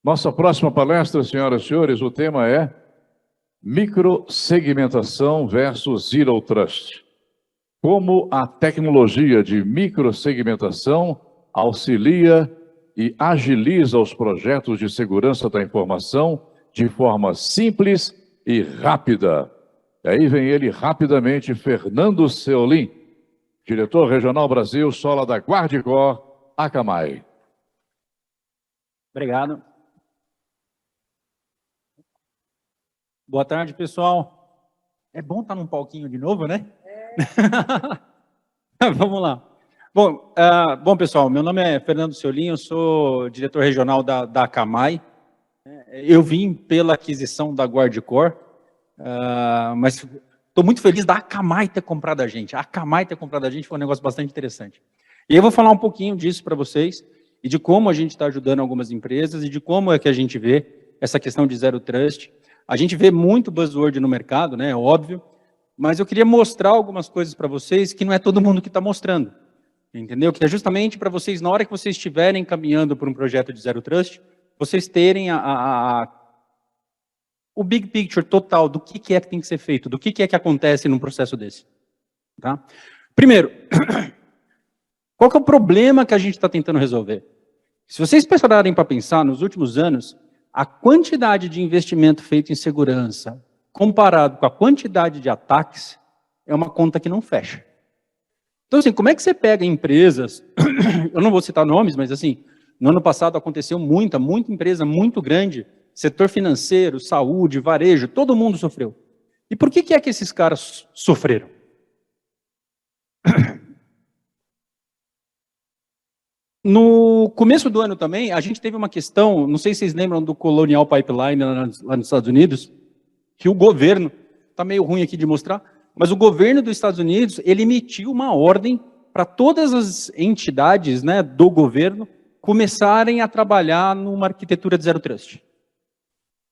Nossa próxima palestra, senhoras e senhores, o tema é microsegmentação versus Zero Trust. Como a tecnologia de microsegmentação auxilia e agiliza os projetos de segurança da informação de forma simples e rápida. E aí vem ele rapidamente, Fernando Seolim, diretor regional Brasil, Sola da Guardicore, Akamai. Obrigado. Boa tarde, pessoal. É bom estar num palquinho de novo, né? Vamos lá. Bom, pessoal, meu nome é Fernando Seolim, eu sou diretor regional da Akamai. Eu vim pela aquisição da Guardicore, mas estou muito feliz da Akamai ter comprado a gente. A Akamai ter comprado a gente foi um negócio bastante interessante. E eu vou falar um pouquinho disso para vocês, e de como a gente está ajudando algumas empresas, e de como é que a gente vê essa questão de Zero Trust. A gente vê muito buzzword no mercado, né, óbvio, mas eu queria mostrar algumas coisas para vocês que não é todo mundo que está mostrando, entendeu? Que é justamente para vocês, na hora que vocês estiverem caminhando por um projeto de Zero Trust, vocês terem o big picture total do que é que tem que ser feito, do que é que acontece num processo desse. Tá? Primeiro, qual que é o problema que a gente está tentando resolver? Se vocês pararem para pensar, nos últimos anos, a quantidade de investimento feito em segurança, comparado com a quantidade de ataques, é uma conta que não fecha. Então, assim, como é que você pega empresas, eu não vou citar nomes, mas assim, no ano passado aconteceu muita empresa muito grande, setor financeiro, saúde, varejo, todo mundo sofreu. E por que é que esses caras sofreram? No começo do ano também, a gente teve uma questão, não sei se vocês lembram do Colonial Pipeline lá nos Estados Unidos, que o governo, está meio ruim aqui de mostrar, mas o governo dos Estados Unidos, ele emitiu uma ordem para todas as entidades, né, do governo começarem a trabalhar numa arquitetura de Zero Trust.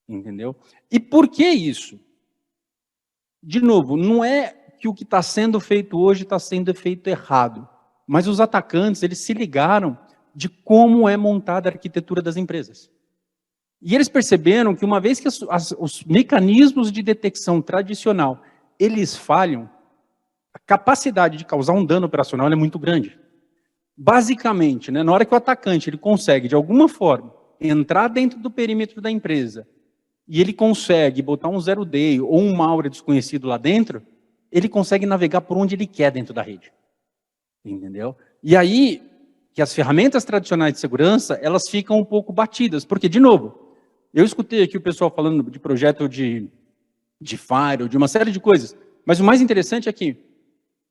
Entendeu? E por que isso? De novo, não é que o que está sendo feito hoje está sendo feito errado, mas os atacantes, eles se ligaram de como é montada a arquitetura das empresas. E eles perceberam que uma vez que os mecanismos de detecção tradicional, eles falham, a capacidade de causar um dano operacional é muito grande. Basicamente, né, na hora que o atacante ele consegue, de alguma forma, entrar dentro do perímetro da empresa, e ele consegue botar um zero day ou um malware desconhecido lá dentro, ele consegue navegar por onde ele quer dentro da rede. Entendeu? E aí, que as ferramentas tradicionais de segurança, elas ficam um pouco batidas, porque, de novo, eu escutei aqui o pessoal falando de projeto de Firewall, de uma série de coisas, mas o mais interessante é que,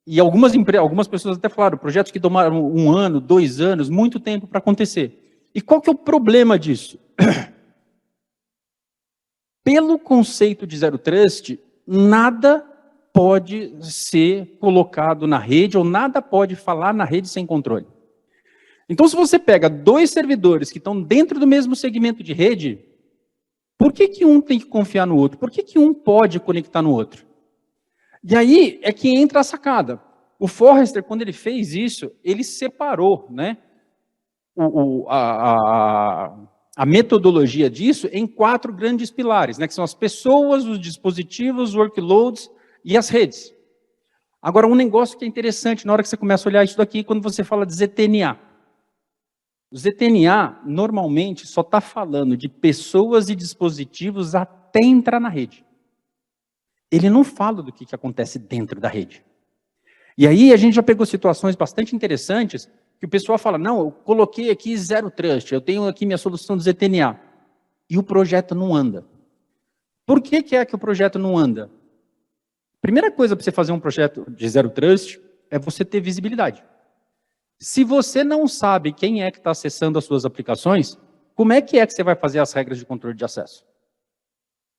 e algumas pessoas até falaram, projetos que tomaram 1 ano, 2 anos, muito tempo para acontecer. E qual que é o problema disso? Pelo conceito de Zero Trust, nada pode ser colocado na rede, ou nada pode falar na rede sem controle. Então, se você pega 2 servidores que estão dentro do mesmo segmento de rede, por que um tem que confiar no outro? Por que um pode conectar no outro? E aí é que entra a sacada. O Forrester, quando ele fez isso, ele separou, né, a metodologia disso em 4 grandes pilares, né, que são as pessoas, os dispositivos, os workloads e as redes. Agora, um negócio que é interessante na hora que você começa a olhar isso daqui, quando você fala de ZTNA. O ZTNA, normalmente, só está falando de pessoas e dispositivos até entrar na rede. Ele não fala do que acontece dentro da rede. E aí a gente já pegou situações bastante interessantes, que o pessoal fala, não, eu coloquei aqui Zero Trust, eu tenho aqui minha solução do ZTNA, e o projeto não anda. Por que é que o projeto não anda? Primeira coisa para você fazer um projeto de Zero Trust é você ter visibilidade. Se você não sabe quem é que está acessando as suas aplicações, como é que você vai fazer as regras de controle de acesso?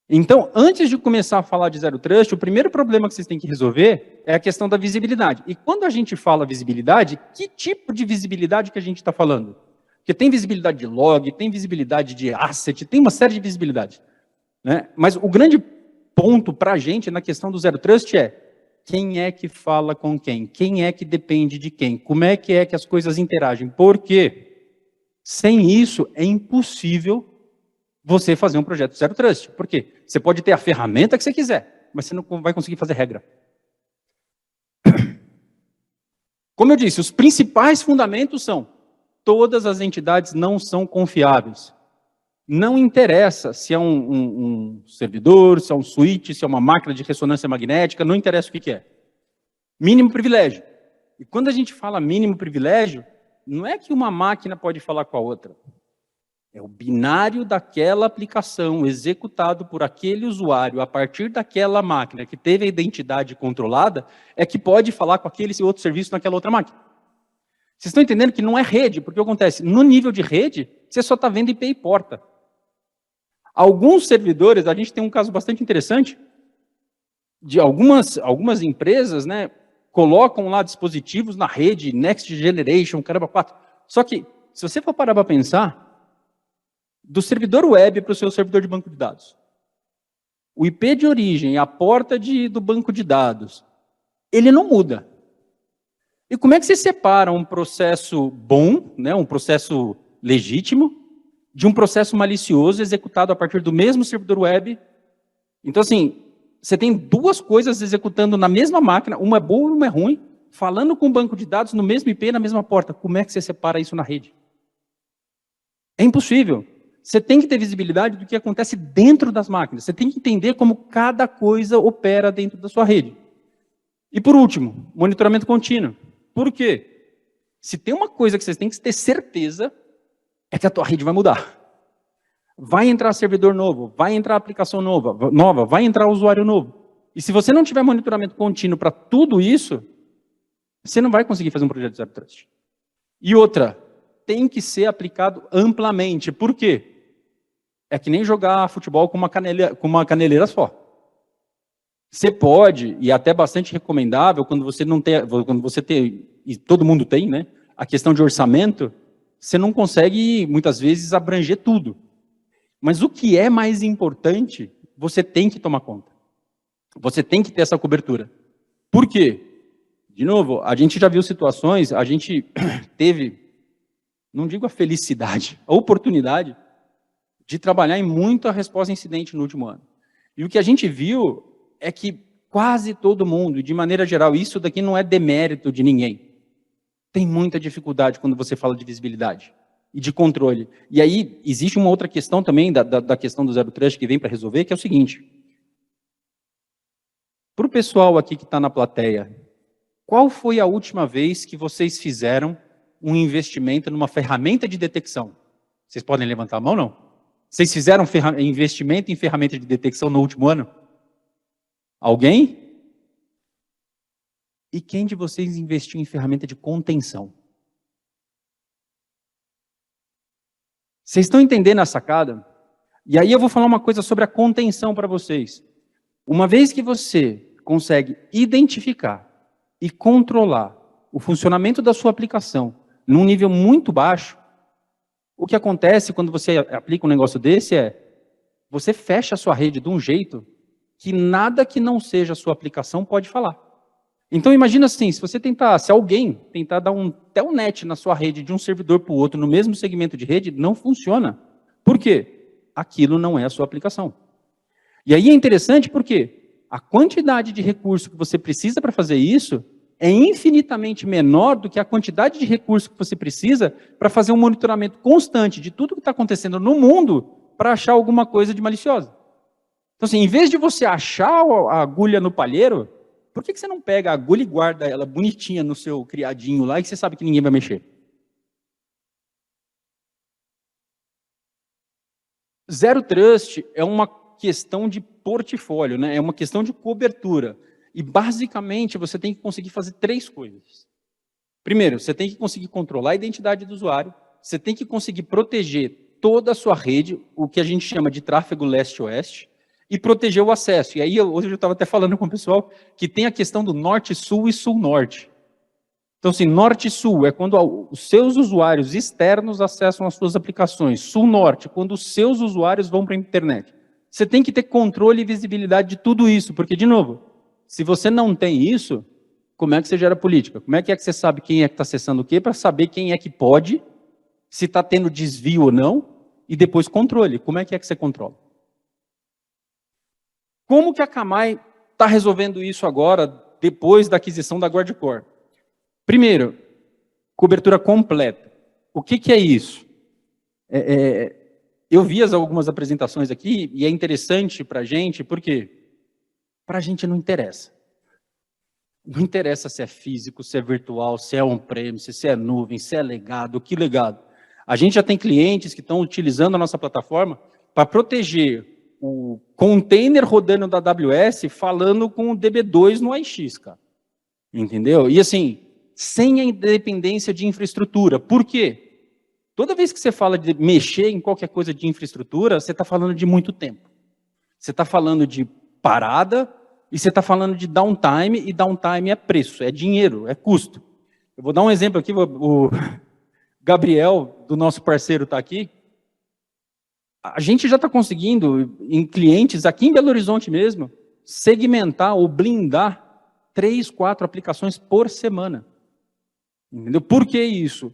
Então, antes de começar a falar de Zero Trust, o primeiro problema que vocês têm que resolver é a questão da visibilidade. E quando a gente fala visibilidade, que tipo de visibilidade que a gente está falando? Porque tem visibilidade de log, tem visibilidade de asset, tem uma série de visibilidades. Né? Mas o grande ponto para a gente na questão do Zero Trust é quem é que fala com quem? Quem é que depende de quem? Como é que as coisas interagem? Porque sem isso é impossível você fazer um projeto Zero Trust. Por quê? Você pode ter a ferramenta que você quiser, mas você não vai conseguir fazer regra. Como eu disse, os principais fundamentos são: todas as entidades não são confiáveis. Não interessa se é um servidor, se é um switch, se é uma máquina de ressonância magnética, não interessa o que é. Mínimo privilégio. E quando a gente fala mínimo privilégio, não é que uma máquina pode falar com a outra. É o binário daquela aplicação executado por aquele usuário a partir daquela máquina que teve a identidade controlada, é que pode falar com aquele outro serviço naquela outra máquina. Vocês estão entendendo que não é rede, porque acontece, no nível de rede, você só está vendo IP e porta. Alguns servidores, a gente tem um caso bastante interessante, de algumas empresas, né, colocam lá dispositivos na rede, Next Generation, caramba, 4. Só que, se você for parar para pensar, do servidor web para o seu servidor de banco de dados, o IP de origem, a porta do banco de dados, ele não muda. E como é que você separa um processo bom, né, um processo legítimo, de um processo malicioso executado a partir do mesmo servidor web? Então, assim, você tem duas coisas executando na mesma máquina, uma é boa e uma é ruim, falando com o banco de dados no mesmo IP, na mesma porta. Como é que você separa isso na rede? É impossível. Você tem que ter visibilidade do que acontece dentro das máquinas. Você tem que entender como cada coisa opera dentro da sua rede. E por último, monitoramento contínuo. Por quê? Se tem uma coisa que vocês têm que ter certeza, é que a tua rede vai mudar. Vai entrar servidor novo, vai entrar aplicação nova, vai entrar usuário novo. E se você não tiver monitoramento contínuo para tudo isso, você não vai conseguir fazer um projeto Zero Trust. E outra, tem que ser aplicado amplamente. Por quê? É que nem jogar futebol com uma caneleira só. Você pode, e até bastante recomendável, quando você não tem, quando você tem, e todo mundo tem, né, a questão de orçamento, você não consegue, muitas vezes, abranger tudo. Mas o que é mais importante, você tem que tomar conta. Você tem que ter essa cobertura. Por quê? De novo, a gente já viu situações, a gente teve, não digo a felicidade, a oportunidade de trabalhar em muita resposta a incidente no último ano. E o que a gente viu é que quase todo mundo, de maneira geral, isso daqui não é demérito de ninguém, tem muita dificuldade quando você fala de visibilidade e de controle. E aí, existe uma outra questão também, da questão do Zero Trust que vem para resolver, que é o seguinte. Para o pessoal aqui que está na plateia, qual foi a última vez que vocês fizeram um investimento numa ferramenta de detecção? Vocês podem levantar a mão, não? Vocês fizeram investimento em ferramenta de detecção no último ano? Alguém? E quem de vocês investiu em ferramenta de contenção? Vocês estão entendendo a sacada? E aí eu vou falar uma coisa sobre a contenção para vocês. Uma vez que você consegue identificar e controlar o funcionamento da sua aplicação num nível muito baixo, o que acontece quando você aplica um negócio desse é, você fecha a sua rede de um jeito que nada que não seja a sua aplicação pode falar. Então imagina assim, se alguém tentar dar um telnet na sua rede de um servidor para o outro no mesmo segmento de rede, não funciona. Por quê? Aquilo não é a sua aplicação. E aí é interessante porque a quantidade de recurso que você precisa para fazer isso é infinitamente menor do que a quantidade de recurso que você precisa para fazer um monitoramento constante de tudo que está acontecendo no mundo para achar alguma coisa de maliciosa. Então assim, em vez de você achar a agulha no palheiro, por que você não pega a agulha e guarda ela bonitinha no seu criadinho lá e você sabe que ninguém vai mexer? Zero Trust é uma questão de portfólio, né? É uma questão de cobertura. E, basicamente, você tem que conseguir fazer três coisas. Primeiro, você tem que conseguir controlar a identidade do usuário, você tem que conseguir proteger toda a sua rede, o que a gente chama de tráfego leste-oeste, e proteger o acesso. E aí, hoje eu estava até falando com o pessoal que tem a questão do norte-sul e sul-norte. Então, assim, norte-sul é quando os seus usuários externos acessam as suas aplicações. Sul-norte, quando os seus usuários vão para a internet. Você tem que ter controle e visibilidade de tudo isso, porque, de novo, se você não tem isso, como é que você gera política? Como é que você sabe quem é que está acessando o quê, para saber quem é que pode, se está tendo desvio ou não, e depois controle. Como é que você controla? Como que a Camai está resolvendo isso agora, depois da aquisição da Guardicore? Primeiro, cobertura completa. O que é isso? Eu vi algumas apresentações aqui, e é interessante para a gente, porque para a gente não interessa. Não interessa se é físico, se é virtual, se é on-premise, se é nuvem, se é legado, que legado. A gente já tem clientes que estão utilizando a nossa plataforma para proteger o container rodando da AWS falando com o DB2 no AIX, cara. Entendeu? E assim, sem a independência de infraestrutura. Por quê? Toda vez que você fala de mexer em qualquer coisa de infraestrutura, você está falando de muito tempo. Você está falando de parada, e você está falando de downtime, e downtime é preço, é dinheiro, é custo. Eu vou dar um exemplo aqui, o Gabriel, do nosso parceiro, está aqui. A gente já está conseguindo, em clientes, aqui em Belo Horizonte mesmo, segmentar ou blindar 3, 4 aplicações por semana. Entendeu? Por que isso?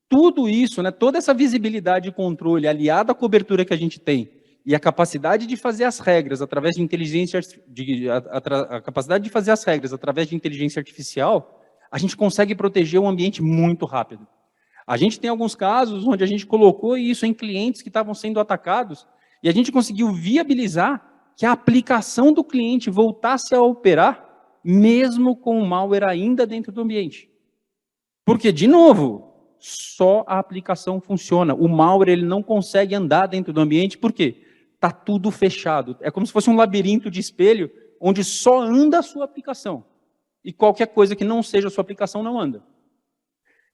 Tudo isso, né, toda essa visibilidade e controle, aliada à cobertura que a gente tem, e a capacidade de fazer as regras através de inteligência, a capacidade de fazer as regras através de inteligência artificial, a gente consegue proteger o ambiente muito rápido. A gente tem alguns casos onde a gente colocou isso em clientes que estavam sendo atacados, e a gente conseguiu viabilizar que a aplicação do cliente voltasse a operar, mesmo com o malware ainda dentro do ambiente. Porque, de novo, só a aplicação funciona. O malware ele não consegue andar dentro do ambiente, por quê? Está tudo fechado. É como se fosse um labirinto de espelho, onde só anda a sua aplicação. E qualquer coisa que não seja a sua aplicação não anda.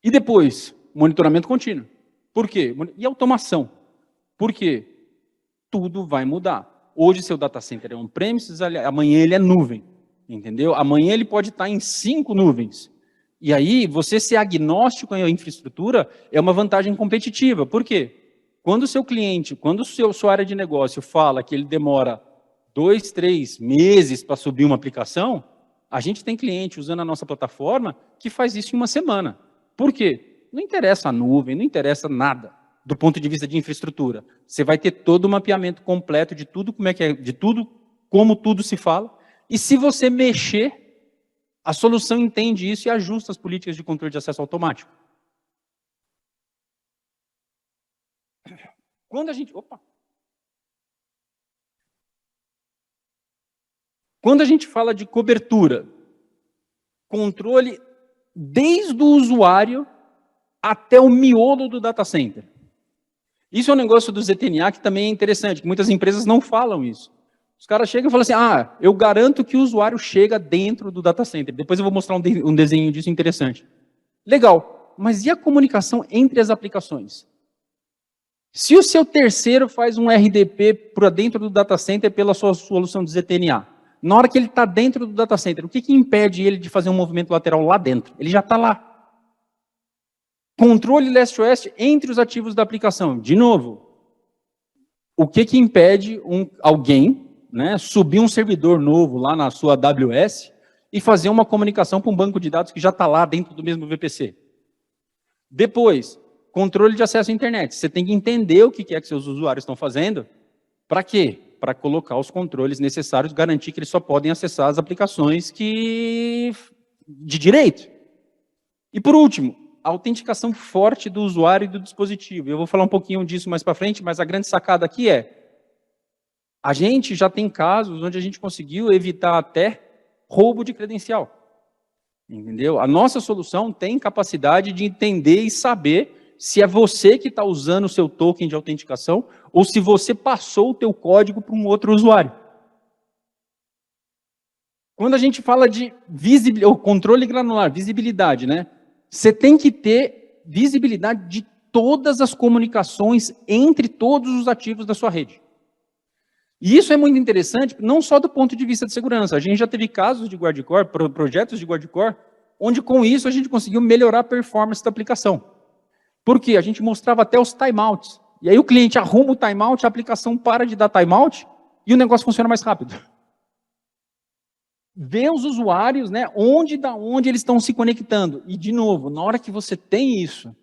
E depois, monitoramento contínuo. Por quê? E automação. Por quê? Tudo vai mudar. Hoje seu data center é on-premises, amanhã ele é nuvem. Entendeu? Amanhã ele pode estar em 5 nuvens. E aí, você ser agnóstico à infraestrutura é uma vantagem competitiva. Por quê? Quando o seu cliente, quando sua área de negócio fala que ele demora 2, 3 meses para subir uma aplicação, a gente tem cliente usando a nossa plataforma que faz isso em uma semana. Por quê? Não interessa a nuvem, não interessa nada do ponto de vista de infraestrutura. Você vai ter todo o mapeamento completo de tudo como é que é, de tudo, como tudo se fala. E se você mexer, a solução entende isso e ajusta as políticas de controle de acesso automático. Quando a gente... Quando a gente fala de cobertura, controle desde o usuário até o miolo do data center. Isso é um negócio do ZTNA que também é interessante, que muitas empresas não falam isso. Os caras chegam e falam assim, eu garanto que o usuário chega dentro do data center. Depois eu vou mostrar um desenho disso interessante. Legal, mas e a comunicação entre as aplicações? Se o seu terceiro faz um RDP para dentro do data center pela sua solução de ZTNA, na hora que ele está dentro do data center, o que impede ele de fazer um movimento lateral lá dentro? Ele já está lá. Controle leste-oeste entre os ativos da aplicação. De novo, o que impede alguém, né, subir um servidor novo lá na sua AWS e fazer uma comunicação para um banco de dados que já está lá dentro do mesmo VPC? Depois, controle de acesso à internet. Você tem que entender o que é que seus usuários estão fazendo. Para quê? Para colocar os controles necessários, garantir que eles só podem acessar as aplicações de direito. E por último, a autenticação forte do usuário e do dispositivo. Eu vou falar um pouquinho disso mais para frente, mas a grande sacada aqui a gente já tem casos onde a gente conseguiu evitar até roubo de credencial. Entendeu? A nossa solução tem capacidade de entender e saber se é você que está usando o seu token de autenticação ou se você passou o teu código para um outro usuário. Quando a gente fala de controle granular, visibilidade, né? Você tem que ter visibilidade de todas as comunicações entre todos os ativos da sua rede. E isso é muito interessante, não só do ponto de vista de segurança. A gente já teve casos de Guardicore, projetos de Guardicore, onde com isso a gente conseguiu melhorar a performance da aplicação. Por quê? A gente mostrava até os timeouts. E aí o cliente arruma o timeout, a aplicação para de dar timeout e o negócio funciona mais rápido. Vê os usuários, né, onde eles estão se conectando. E, de novo, na hora que você tem isso,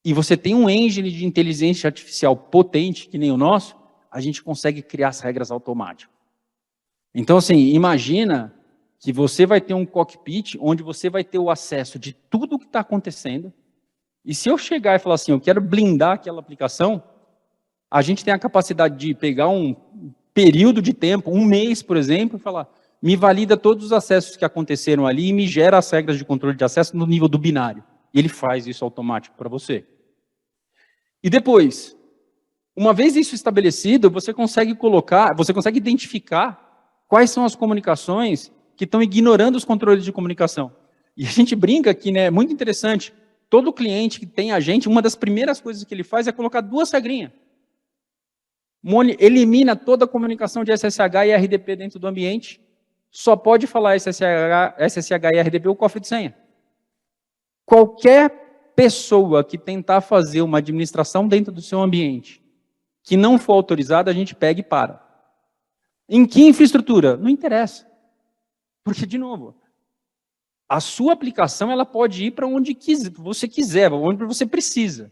e você tem um engine de inteligência artificial potente, que nem o nosso, a gente consegue criar as regras automáticas. Então, assim, imagina que você vai ter um cockpit onde você vai ter o acesso de tudo o que está acontecendo, e se eu chegar e falar assim, eu quero blindar aquela aplicação, a gente tem a capacidade de pegar um período de tempo, um mês, por exemplo, e falar, me valida todos os acessos que aconteceram ali e me gera as regras de controle de acesso no nível do binário. E ele faz isso automático para você. E depois, uma vez isso estabelecido, você consegue identificar quais são as comunicações que estão ignorando os controles de comunicação. E a gente brinca aqui, né, é muito interessante, todo cliente que tem a gente, uma das primeiras coisas que ele faz é colocar 2 regrinhas. Elimina toda a comunicação de SSH e RDP dentro do ambiente, só pode falar SSH e RDP o cofre de senha. Qualquer pessoa que tentar fazer uma administração dentro do seu ambiente, que não for autorizada, a gente pega e para. Em que infraestrutura? Não interessa. Porque, de novo, a sua aplicação ela pode ir para onde você quiser, onde você precisa.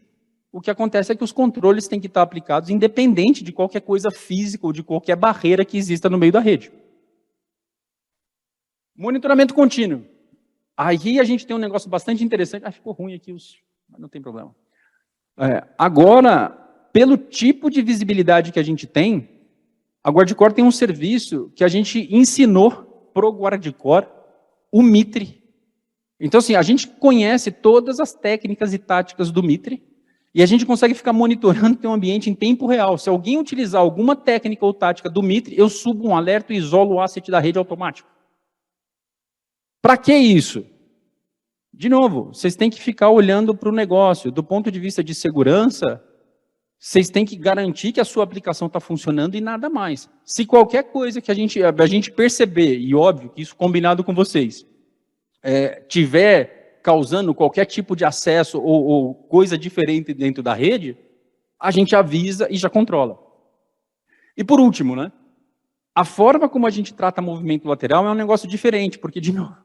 O que acontece é que os controles têm que estar aplicados independente de qualquer coisa física ou de qualquer barreira que exista no meio da rede. Monitoramento contínuo. Aí a gente tem um negócio bastante interessante. Ah, ficou ruim aqui, mas não tem problema. Agora, pelo tipo de visibilidade que a gente tem, a Guardicore tem um serviço que a gente ensinou para o Guardicore, o Mitre. Então, assim, a gente conhece todas as técnicas e táticas do Mitre, e a gente consegue ficar monitorando o teu ambiente em tempo real. Se alguém utilizar alguma técnica ou tática do Mitre, eu subo um alerta e isolo o asset da rede automático. Para que isso? De novo, vocês têm que ficar olhando para o negócio. Do ponto de vista de segurança, vocês têm que garantir que a sua aplicação está funcionando e nada mais. Se qualquer coisa que a gente perceber, e óbvio que isso combinado com vocês, tiver causando qualquer tipo de acesso ou coisa diferente dentro da rede, a gente avisa e já controla. E por último, né? A forma como a gente trata movimento lateral é um negócio diferente, porque, de novo,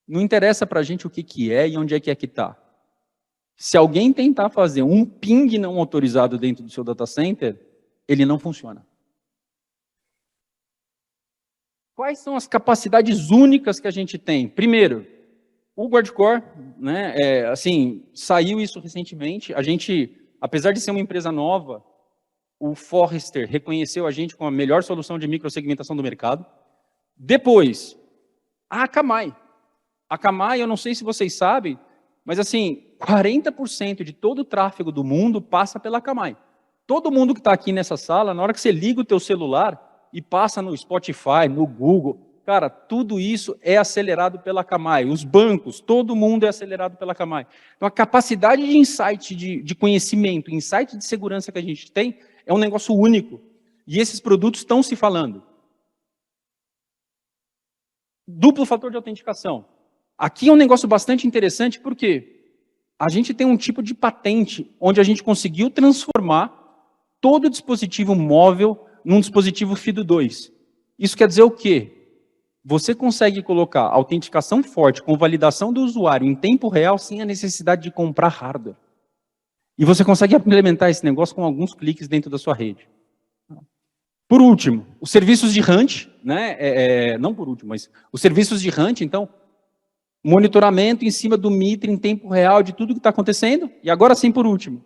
não interessa para a gente o que é e onde é que está. Se alguém tentar fazer um ping não autorizado dentro do seu data center, ele não funciona. Quais são as capacidades únicas que a gente tem? Primeiro, o Guardicore, né, assim, saiu isso recentemente. A gente, apesar de ser uma empresa nova, o Forrester reconheceu a gente como a melhor solução de microsegmentação do mercado. Depois, a Akamai. A Akamai, eu não sei se vocês sabem, mas assim, 40% de todo o tráfego do mundo passa pela Akamai. Todo mundo que está aqui nessa sala, na hora que você liga o teu celular e passa no Spotify, no Google, cara, tudo isso é acelerado pela Akamai. Os bancos, todo mundo é acelerado pela Akamai. Então, a capacidade de insight, de conhecimento, insight de segurança que a gente tem, é um negócio único. E esses produtos estão se falando. Duplo fator de autenticação. Aqui é um negócio bastante interessante, porque a gente tem um tipo de patente onde a gente conseguiu transformar todo o dispositivo móvel num dispositivo FIDO2. Isso quer dizer o quê? Você consegue colocar autenticação forte com validação do usuário em tempo real sem a necessidade de comprar hardware. E você consegue implementar esse negócio com alguns cliques dentro da sua rede. Por último, os serviços de hunt, né? Não por último, mas os serviços de hunt, então, monitoramento em cima do Mitre em tempo real de tudo que está acontecendo. E agora sim, por último,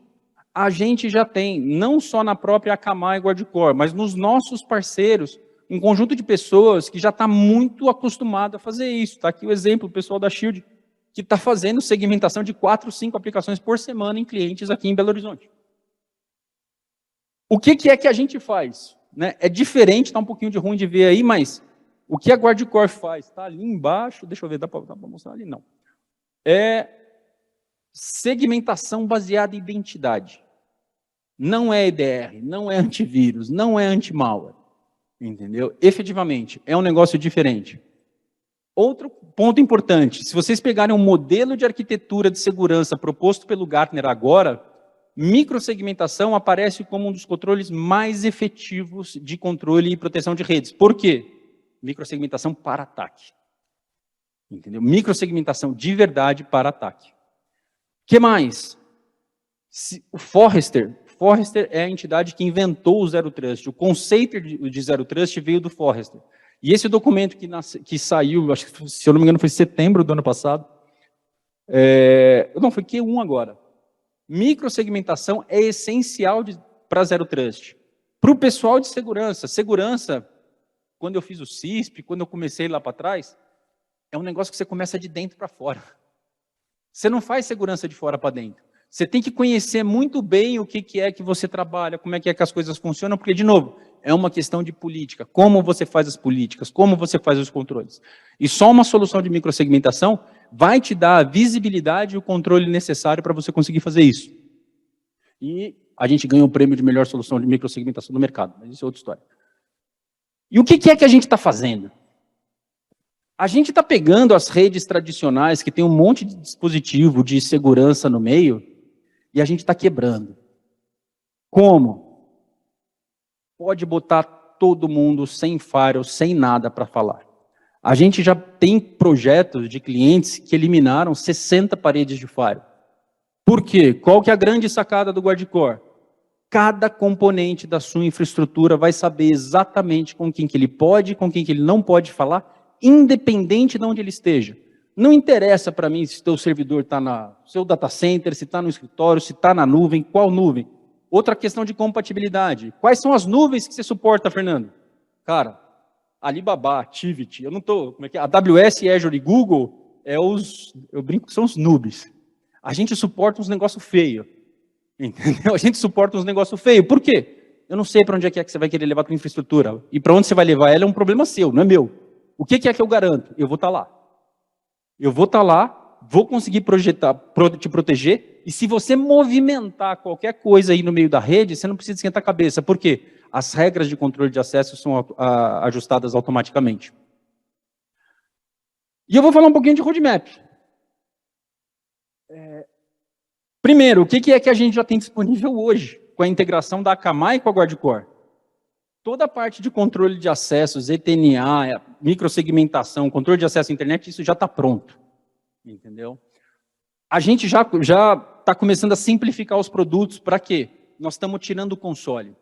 a gente já tem, não só na própria Akamai e Guardicore, mas nos nossos parceiros, um conjunto de pessoas que já está muito acostumado a fazer isso. Está aqui o exemplo, o pessoal da Shield, que está fazendo segmentação de 4, 5 aplicações por semana em clientes aqui em Belo Horizonte. O que é que a gente faz? Né? É diferente, está um pouquinho de ruim de ver aí, mas o que a Guardicore faz? Está ali embaixo, deixa eu ver, dá para mostrar ali? Não. É segmentação baseada em identidade. Não é EDR, não é antivírus, não é anti-malware. Entendeu? Efetivamente, é um negócio diferente. Outro ponto importante, se vocês pegarem um modelo de arquitetura de segurança proposto pelo Gartner agora, microsegmentação aparece como um dos controles mais efetivos de controle e proteção de redes. Por quê? Microsegmentação para ataque. Entendeu? Microsegmentação de verdade para ataque. O que mais? O Forrester é a entidade que inventou o Zero Trust. O conceito de Zero Trust veio do Forrester. E esse documento que saiu, acho que, se eu não me engano, foi em setembro do ano passado. Não, foi Q1 agora. Microsegmentação é essencial para Zero Trust. Para o pessoal de segurança. Segurança, quando eu fiz o CISP, quando eu comecei lá para trás, é um negócio que você começa de dentro para fora. Você não faz segurança de fora para dentro. Você tem que conhecer muito bem o que é que você trabalha, como é que as coisas funcionam, porque, de novo, é uma questão de política. Como você faz as políticas, como você faz os controles. E só uma solução de microsegmentação vai te dar a visibilidade e o controle necessário para você conseguir fazer isso. E a gente ganha o prêmio de melhor solução de microsegmentação no mercado, mas isso é outra história. E o que é que a gente está fazendo? A gente está pegando as redes tradicionais, que tem um monte de dispositivo de segurança no meio, e a gente está quebrando. Como? Pode botar todo mundo sem firewall, sem nada para falar. A gente já tem projetos de clientes que eliminaram 60 paredes de firewall. Por quê? Qual que é a grande sacada do Guardicore? Cada componente da sua infraestrutura vai saber exatamente com quem que ele pode e com quem que ele não pode falar, independente de onde ele esteja. Não interessa para mim se o seu servidor está no seu data center, se está no escritório, se está na nuvem, qual nuvem. Outra questão de compatibilidade. Quais são as nuvens que você suporta, Fernando? Cara, Alibaba, Activity, eu não estou... Como é que é? AWS, Azure e Google, eu brinco que são os noobs. A gente suporta uns negócios feios. Entendeu? A gente suporta uns negócios feios. Por quê? Eu não sei para onde é que você vai querer levar a tua infraestrutura. E para onde você vai levar ela é um problema seu, não é meu. O que é que eu garanto? Eu vou estar lá. Eu vou estar lá, vou conseguir te proteger, e se você movimentar qualquer coisa aí no meio da rede, você não precisa esquentar a cabeça. Por quê? As regras de controle de acesso são ajustadas automaticamente. E eu vou falar um pouquinho de roadmap. Primeiro, o que é que a gente já tem disponível hoje, com a integração da Akamai com a Guardicore? Toda a parte de controle de acessos, ETNA, microsegmentação, controle de acesso à internet, isso já está pronto. Entendeu? A gente já está começando a simplificar os produtos. Para quê? Nós estamos tirando o console.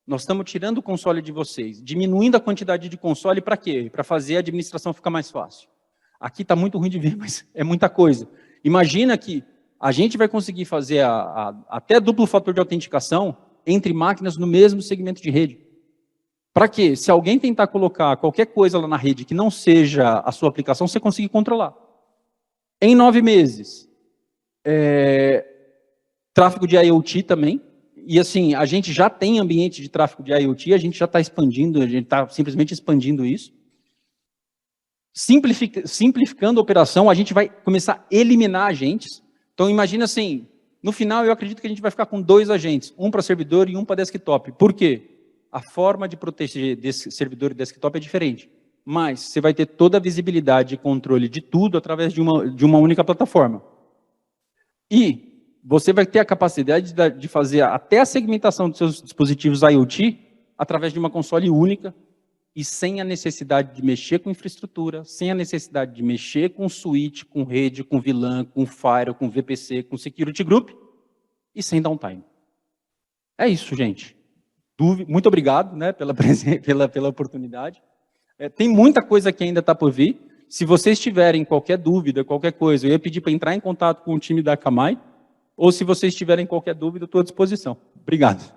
Nós estamos tirando o console de vocês, diminuindo a quantidade de console. Para quê? Para fazer a administração ficar mais fácil. Aqui está muito ruim de ver, mas é muita coisa. Imagina que a gente vai conseguir fazer até duplo fator de autenticação entre máquinas no mesmo segmento de rede. Para quê? Se alguém tentar colocar qualquer coisa lá na rede que não seja a sua aplicação, você consegue controlar. Em 9 meses, tráfego de IoT também. E assim, a gente já tem ambiente de tráfego de IoT, a gente já está expandindo, a gente está simplesmente expandindo isso. Simplificando a operação, a gente vai começar a eliminar agentes. Então, imagina assim, no final eu acredito que a gente vai ficar com 2 agentes, um para servidor e um para desktop. Por quê? A forma de proteger desse servidor e desktop é diferente. Mas você vai ter toda a visibilidade e controle de tudo através de uma única plataforma. E você vai ter a capacidade de fazer até a segmentação dos seus dispositivos IoT através de uma console única e sem a necessidade de mexer com infraestrutura, sem a necessidade de mexer com switch, com rede, com VLAN, com Firewall, com VPC, com Security Group e sem downtime. É isso, gente. Muito obrigado, né, pela oportunidade. Tem muita coisa que ainda está por vir. Se vocês tiverem qualquer dúvida, qualquer coisa, eu ia pedir para entrar em contato com o time da Akamai, ou se vocês tiverem qualquer dúvida, eu estou à disposição. Obrigado.